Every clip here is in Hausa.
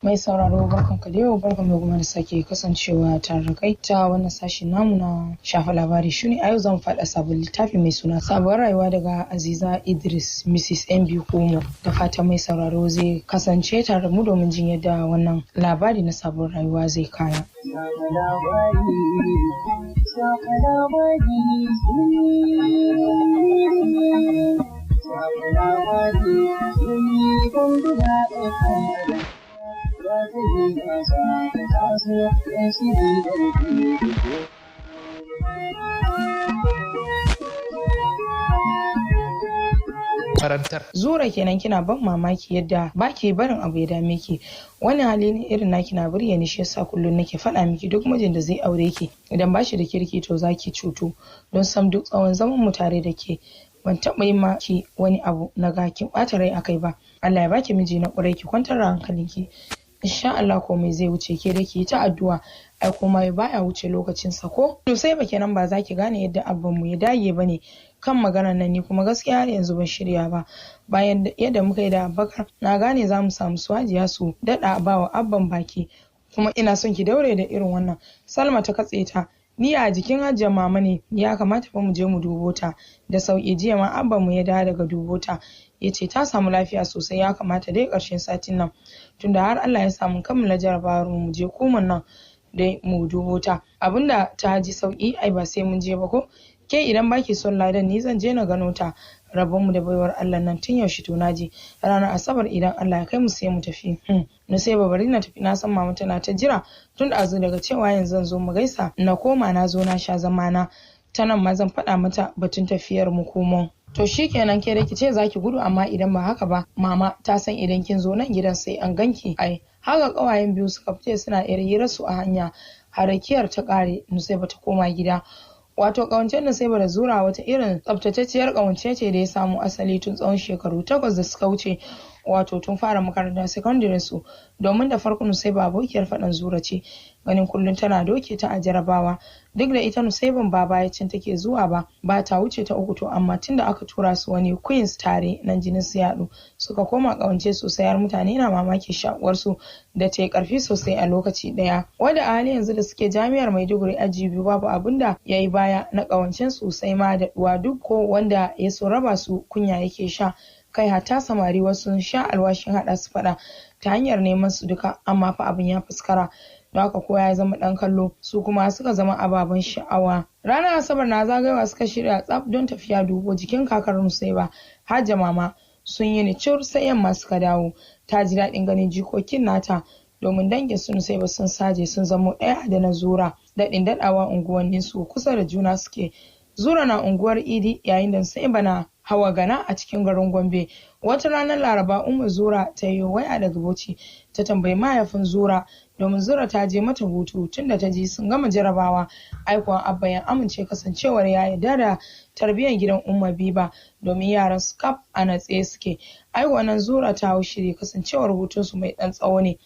Mai sauraro barkanka da yau, barkanmu kuma da sake kasancewa tare da kai ta wannan sashi namu na shafa labari. Shine a yau zan faɗa sabon littafi mai suna Sabuwar Rayuwa daga Aziza Idris Mrs. MB Kumo. Da fatan mai sauraro zai kasance tare da mu domin jin yadda wannan labari na sabuwar rayuwa zai kaya. Zura kenan, kina ban mamaki yadda baki barin abu ya dame ki. Wani hali ne irin naki na burge ni, shi yasa kullum nake faɗa miki duk mijin da zai aure ki idan bashi da kirki to zaki cutu. Don sam duk tsawon zaman mu tare da ke ban taɓa yi maki wani abu na ga kin ɓata rai akai ba. Allah ya baki miji na ƙurai, ki kwantar da hankalinki. Insha Allah komai zai wuce, ke da ki ta addu'a. Ai komai baya wuce lokacin sa ko. To sai ba kenan ba za ki gane yadda abban mu ya dage bane kan maganar nan, ni kuma gaskiya har yanzu ban shirya ba. Bayan yadda muka yi da Abubakar na gane za mu samu Suwajiya su daɗa bawa abban baki, kuma ina son ki daure da irin wannan. Salma ta katse ta. Ni a jikin Hajiya mama ne, ya kamata fa mu je mu dubo ta. Da sauki jiya ma abban mu ya dawo daga dubo ta, yace ta samu lafiya sosai, ya kamata dai ƙarshen satin nan tunda har Allah ya samu kammala jarabawar mu je kuman nan dai mu dubo ta. Abinda ta ji sauki ai ba sai mun je ba ko. Ke idan baki son ladan ni zan je na gano ta. Rabon mu da baiwar Allah nan tun yaushe to naji. Ranar Asabar idan Allah ya kai mu sai mu tafi. Na sai bari na tafi, na san mama tana ta jira tun da azu daga cewa yanzu zan zo mu gaisa. Na koma na zo na sha zamana. Ta nan ma zan faɗa mata batun tafiyar mu komon. To shikenan, ke da ki ce zaki gudu, amma idan ba haka ba mama ta san idan kin zo nan gidan sai an ganki. Ai haka kawayen biyu suka fice suna hira su a hanya. Harakiyar ta kare, Nusaiba ta koma gida. Wato kawancen Nusaiba da Zura wata irin tsaftatacciyar kawance ce da ya samu asali tun tsawon shekaru 8 da suka wuce, wato tun fara makarantar secondary su. Domin da farko Nusaiba abokiyar faɗan Zura ce, ganin kullum tana doke ta a jarabawa. Duk da ita Nusaiban ba bayacin take zuwa ba ta wuce ta 3 to amma tunda aka tura su wani Queens tare nan jinin su yaɗu suka koma kawance sosai, har mutane na mamaki shakuwar su da ta yi karfi sosai a lokaci daya. Wanda a hali yanzu da suke jami'ar Maiduguri aji biyu babu abinda yayi baya na kawancen sosai ma da duwa, duk ko wanda ya so raba su kunya yake sha. Kai hatta samari wasu sun sha alwashin hada su fada ta hanyar neman su duka, amma fa abin ya fuskara. Don haka kowa ya zama dan kallo, su kuma suka zama ababen sha'awa. Ranar Asabar na zagayowa suka shirya tsaf don tafiya dubo jikin kakar Nusaiba. Hajiya mama sun yi ni cur sai yamma suka dawo. Ta ji daɗin ganin jikokin nata domin dangin su Nusaiba sun saje sun zamo ɗaya da na Zura. Daɗin daɗawa unguwannin su kusa da juna suke. Zura na unguwar Idi yayin da Nusaiba na Hawa Gana a cikin garin Gombe. Wata ranar Laraba Ummu Zura ta yi waya daga Bauchi ta tambayi mahaifin Zura, domin Zura ta je mata hutu tunda ta ji sun gama jarabawa. Aikon abba ya amince kasancewar ya yarda da tarbiyyar gidan Umma Biba domin yaran su kaf a natse suke. Aikon Zura ta hau shiri kasancewar hutun su mai dan tsawo ne.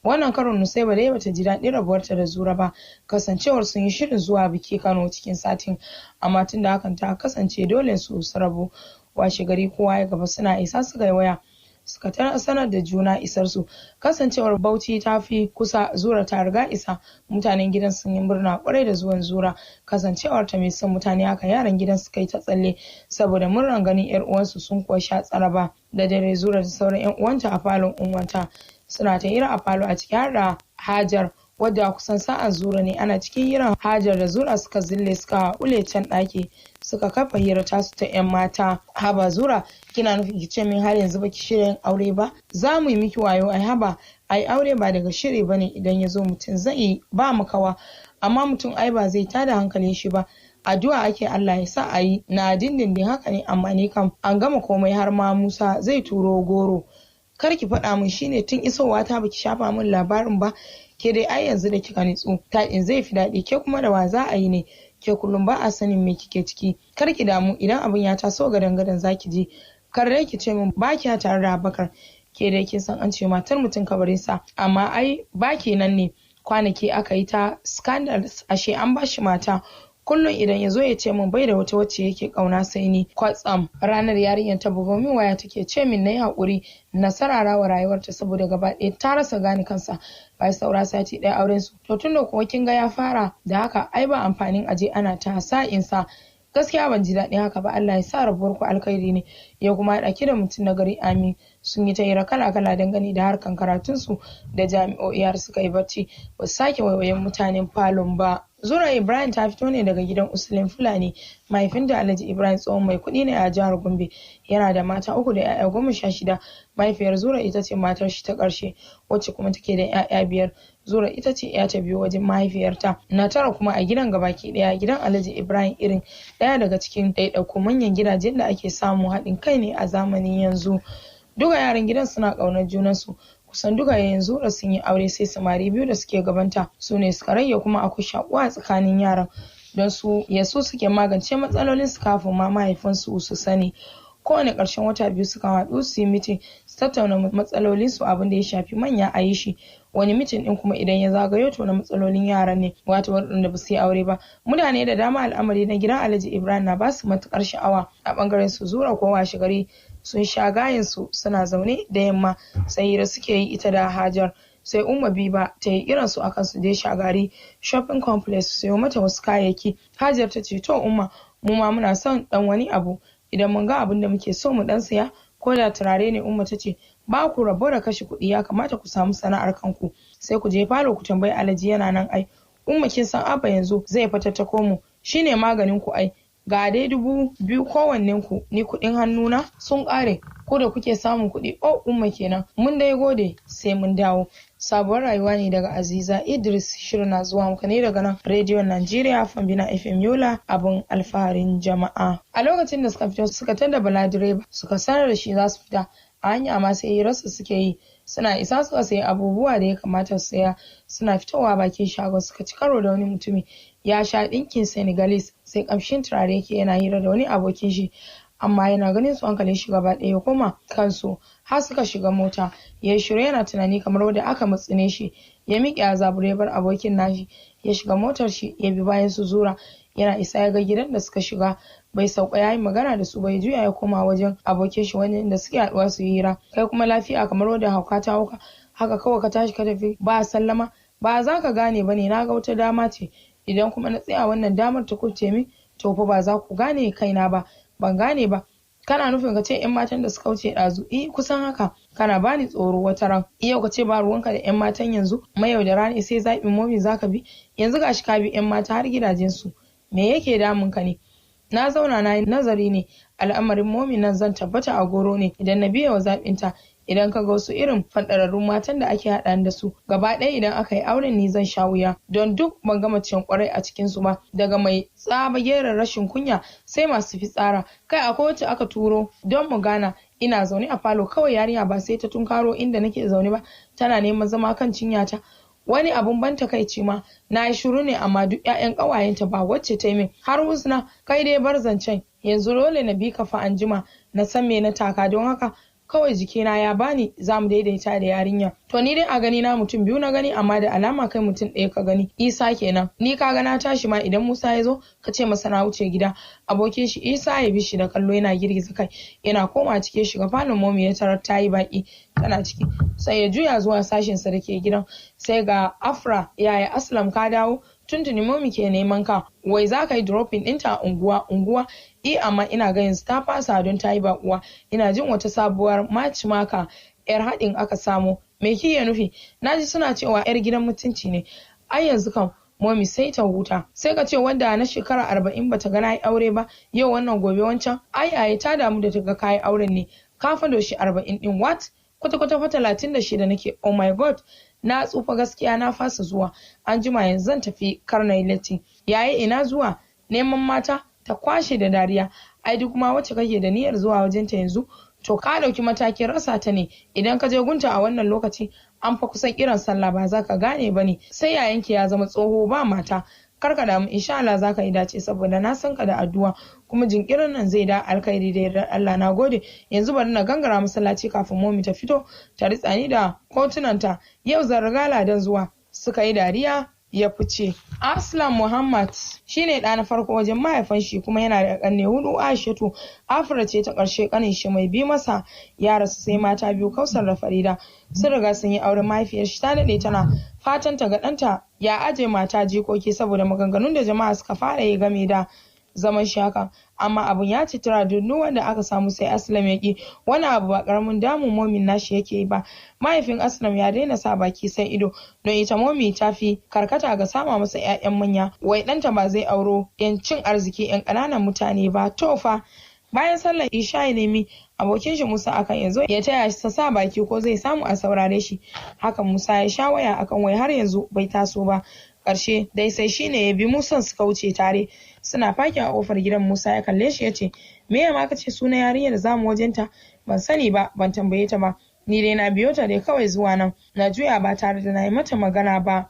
Wannan karon Nusaiba dai bata ji daɗin rabuwarta da Zura ba, kasancewar sun yi shirin zuwa biki Kano cikin satin, amma tunda hakan ta kasance dole su rabu. Washe gari kowa ya gaba suna isa suka yi waya suka sanar da juna isar su. Kasancewar Bauchi ta fi kusa, Zura ta riga isa. Mutanen gidan sun yi murna kwarai da zuwan Zura, kasancewar ta mai son mutane haka yaran gidan suka yi ta tsalle saboda murnan ganin yar uwansu sun kuwa sha tsaraba. Da dare Zura da sauran yan uwanta a falon uwanta suna ta hira a falo, a ciki har da Hajar wadda kusan sa'an Zura ne. Ana cikin hirar Hajar da Zura suka zille suka ule can ɗaki suka kafa hira tasu ta 'yan mata. Haba Zura, kina nufin ki ce min har yanzu baki shirin aure ba? Za mu yi miki wayo. Ai haba, ai aure ba daga shiri bane, idan ya zo mutum zai ba makawa, amma mutum ai ba zai tada hankalin shi ba. Addu'a ake Allah ya sa a yi na dindindin, haka ne, amma ni kam an gama komai, har ma Musa zai turo goro. Kar ki faɗa min shine tun isowa ta baki shafa min labarin ba. Ke dai ai yanzu da kika nitsu taɗin zai fi daɗi. Ke kuma da wa za a yi ne? Ke kullum ba a sanin me kike ciki. Kar ki damu, idan abin ya taso gadan zaki ji. Kar dai ki ce min ba kiya tare da Abubakar. Ke dai kin san an ce matar mutum kabarin sa, amma ai ba nan ne. Kwanaki aka yi ta scandals, ashe an ba shi mata kullum idan ya zo ya ce min bai da wata wacce yake kauna sai ni. Kwatsam ranar yarinyar ta bugo min waya take ce min na yi haƙuri na sarara wa rayuwarta saboda gaba ɗaya ta rasa gane kansa. Bai saura sati ɗaya auren su. To tunda kuwa kin ga ya fara da haka ai ba amfanin aje ana ta sa'insa. Gaskiya ban ji daɗin haka ba, Allah ya sa rabuwar ku alkhairi ne ya kuma haɗa ki da mutum na gari, amin. Sun yi ta hira kala-kala dangane da harkan karatunsu da jami'o'i har suka yi bacci ba su sake waiwayen mutanen falon ba. Zura Ibrahim ta fito ne daga gidan Usulin Fulani. Mahaifinta Alhaji Ibrahim tsohon mai kuɗi ne a jihar Gombe. Yana da mata 3 da 'ya'ya 16. Mahaifiyar Zura ita ce matar shi ta ƙarshe wacce kuma take da 'ya'ya 5. Zura ita ce 'ya ta biyu wajen mahaifiyarta. Na tara kuma a gidan gabaki ɗaya gidan Alhaji Ibrahim irin ɗaya daga cikin ɗaiɗaiku manyan gidajen da ake samu haɗin kai ne a zamanin yanzu. Duka yaran gidan suna ƙaunar junansu. Kusan duka yanzu da sun yi aure sai samari 2 da suke gabanta su ne suka rage kuma akwai shakuwa a tsakanin yaran don su suke magance matsalolinsu kafin ma mahaifinsu su sani. Kowane ƙarshen wata 2 suka haɗu su yi mitin su tattauna matsalolinsu abin da ya shafi manya a yi shi. Wani mitin ɗin kuma idan ya zagayo to na matsalolin yaran ne wato waɗanda ba su yi aure ba. Mutane da dama al'amari na gidan Alhaji Ibrahim na ba su matuƙar sha'awa a ɓangaren su. Zura ko washe gari sun sha gayensu suna zaune da yamma sai hira suke yi ita da Hajar. Sai Umma Biba ta yi irinsu akan su je Shagari shopping complex su sayo mata wasu kayayyaki. Hajar ta ce to Umma mu ma muna son dan wani abu idan mun ga abin da muke so mu dan siya ko da turare ne. Umma ta ce ba ku rabo da kashe kuɗi, ya kamata ku samu sana'ar kanku sai ku je falo ku tambayi Alhaji yana nan ai. Umma kin san Abba yanzu zai fatattako mu shine maganin ku ai. Ga dai 2000 kowannen ku, ni kuɗin hannuna sun ƙare ko da kuke samun kuɗi. Oh Umma kenan, mun dai gode sai mun dawo. Sabuwar rayuwa ne daga Aziza Idris, shirin na zuwa muka ne daga nan Radio Najeriya Fambina FM Yola, abin alfaharin jama'a. A lokacin da suka fito suka tada Bala direba suka sanar da shi za su fita a hanya amma sai hirarsa suke yi. Suna isa suka sayi abubuwa da ya kamata su saya. Suna fitowa bakin shagon suka ci karo da wani mutumi ya sha ɗinkin Senegalese sai kamshin turare yake yana hira da wani abokin shi. Amma yana ganin su hankalin shi gaba ɗaya ya koma kansu har suka shiga mota. Ya yi shiru yana tunani kamar wanda aka mutsine shi. Ya miƙe a zabure bar abokin nashi ya shiga motar shi ya bi bayan su Zura. Yana isa ya ga gidan da suka shiga bai sauka ya yi magana da su bai juya ya koma wajen abokin shi wani da suke haɗuwa su yi hira. Kai kuma lafiya kamar wanda hauka ta hauka haka kawai ka tashi ka tafi ba sallama. Ba za ka gane ba ne, na ga wata dama ce idan kuma na tsaya wannan damar ta kuce min to fa ba za ku gane kaina ba. Ban gane ba, kana nufin ka ce 'yan matan da suka wuce ɗazu? Kusan haka. Kana bani tsoro wata ran. Yau ka ce ba ruwanka da 'yan matan yanzu mayaudara ne sai zaɓin momi za ka bi. Yanzu gashi ka bi 'yan mata har gidajensu. Me yake damun ka ne? Na zauna na yi nazari ne, al'amarin momi nan zan tabbata a goro ne idan na biya wa zaɓinta. Idan ka ga wasu irin fadararrun matan da ake haɗa da su gaba ɗaya idan aka yi auren ni zan sha wuya don duk ban ga macen kwarai a cikin su ba, daga mai tsabagerar rashin kunya sai masu fitsara. Kai akwai wacce aka turo don mu gana, ina zaune a falo kawai yarinya ba sai ta tunkaro inda nake zaune ba tana neman zama kan cinyata. Wani abun ban takaici ma na yi shiru ne amma duk 'ya'yan ƙawayenta ba wacce ta yi min har Husna. Kai dai bar zancen yanzu dole na bi ka fa anjima na san me na taka don haka kawai jikina ya bani za mu daidaita da yarinya. To ni dai a gani na mutum 2 na gani amma da alama kai mutum 1 ka gani. Isa kenan. Ni ka ga na tashi ma idan Musa ya zo ka ce masa na wuce gida. Abokin shi Isa ya bi shi da kallo yana girgiza kai. Yana koma cike shiga falon momi ya tarar ta yi baki tana ciki. Sai ya juya zuwa sashin sa da ke gidan. Sai ga Afra yaya Aslam ka dawo? Tuntuni momi ke neman ka. Wai za ka yi dropping ɗinta a unguwa? Amma ina ga yanzu ta fasa don ta yi bakuwa. Ina jin wata sabuwar maka yar haɗin aka samo. Me kike nufi? Naji suna cewa yar gidan mutunci ne. Ai yanzu kam momi sai ta huta. Sai ka ce wanda na shekara 40 bata ga na yi aure ba yau wannan gobe wancan. Ai ta damu da ta ga kayi auren ne. Ka fado shi 40 din what? Kwata-kwata fa 36 nake. Oh my god. Na tsufa gaskiya na fasa zuwa. An jima yanzu zan tafi Karnai Latti. Yayi ina zuwa? Neman mata? Ta kwashe da dariya. Ai duk ma wacce kake da niyyar zuwa wajenta yanzu to ka dauki matakin rasa ta ne. Idan ka je gunta a wannan lokaci an fa kusan kiran sallah ba za ka gane bane. Sai yayanki ya zama tsoho ba mata. Kar ka damu insha Allah za ka yi dace saboda na san ka da addu'a kuma jinkirin nan zai da alkhairi da yardar Allah. Na gode. Yanzu bari na gangara masallaci kafin momi ta fito ta ritsa ni da kotunanta. Yau zan riga ladan zuwa. Suka yi dariya ya fice. Aslam Muhammad shine ɗa na farko wajen mahaifin shi kuma yana da ƙanne 4. Aishatu Afra ce ta ƙarshe, ƙanin shi mai bi masa ya rasu, sai mata 2 Kausar da Farida sun riga sun yi auren. Mahaifiyar shi ta daɗe tana fatan ta ga ɗanta ya aje mata jikoki saboda maganganun da jama'a suka fara yi game da zaman shi haka, amma abun ya ci tura duk wanda aka samu sai Aslam ya ki. Wani abu ba karamin damun momin nashi yake yi ba. Mahaifin Aslam ya daina sa baki sai ido, don ita momi ta fi karkata ga sama masa 'ya'yan manya, wai ɗanta ba zai auro 'yan cin arziki 'yan ƙananan mutane ba. To fa bayan sallar isha ya nemi abokin shi Musa akan yanzu ya taya shi sa baki ko zai samu a saurare shi. Hakan Musa ya sha waya akan wai har yanzu bai taso ba. Ƙarshe dai sai shine ya bi Musan suka wuce tare. Suna fakin a kofar gidan, Musa ya kalle shi ya ce, me ya ma kace suna yarinyar zamu wajenta? Ban sani ba, ban tambaye ta ba, ni dai na biyo ta dai kawai zuwa nan, na juya ba tare da na yi mata magana ba.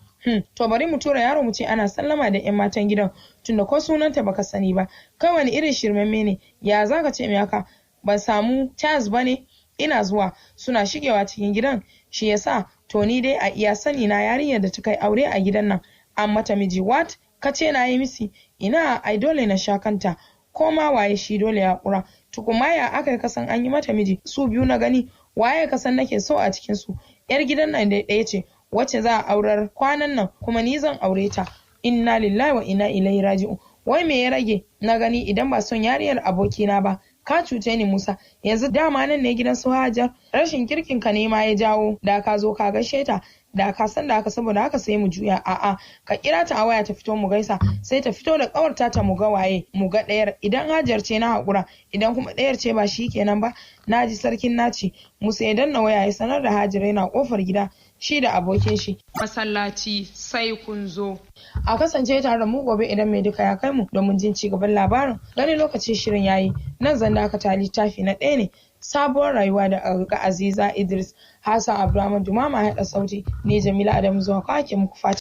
To bari mu tura yaro mu ce ana sallama da 'yan matan gidan, tunda ko sunanta baka sani ba. Kai wani irin shirmemme ne, ya zaka ce me haka? Ban samu chance bane, ina zuwa. Suna shigewa cikin gidan, shi yasa to ni dai a iya sani na yarinyar da ta kai aure a gidan nan an mata miji. What? Kace na yi misi? Ina, ai dole na sha kanta, ko ma waye shi dole ya kura. Tukuma ya aka kasan an yi mata miji? Su biyu na gani, waye kasan nake so a cikin su? Yar gidan nan dai ɗaya ce wacce za a aurar kwanan nan, kuma ni zan aure ta. Inna lillahi wa inna ilaihi raji'un. Wai me ya rage na gani idan ba son yariyar abokina ba? Ka cuce ni Musa, yanzu dama nan ne gidan su Hajar. Rashin kirkin ka ne ma ya jawo da ka zo ka gaishe ta, da ka san da haka, saboda haka sai mu juya. A'a, ka kira ta a waya ta fito mu gaisa, sai ta fito da kawarta ta mu ga waye, mu ga ɗayar. Idan Hajar ce na haƙura, idan kuma ɗayar ce ba shi kenan ba. Na ji sarkin naci. Musa ya danna waya ya sanar da Hajar yana kofar gida shi da abokin shi. Masallaci sai kun zo. A kasance tare da mu gobe idan mai duka ya kai mu domin jin ci gaban labarin. Gani lokacin shirin yayi, nan zan dakata. Littafi na 1 ne, Sabuwar Rayuwa da Aziza Idris. Hassan Abdulrahman Dumama haɗa sauti. Ni Jamila Adamu zuwa kwake muku fata.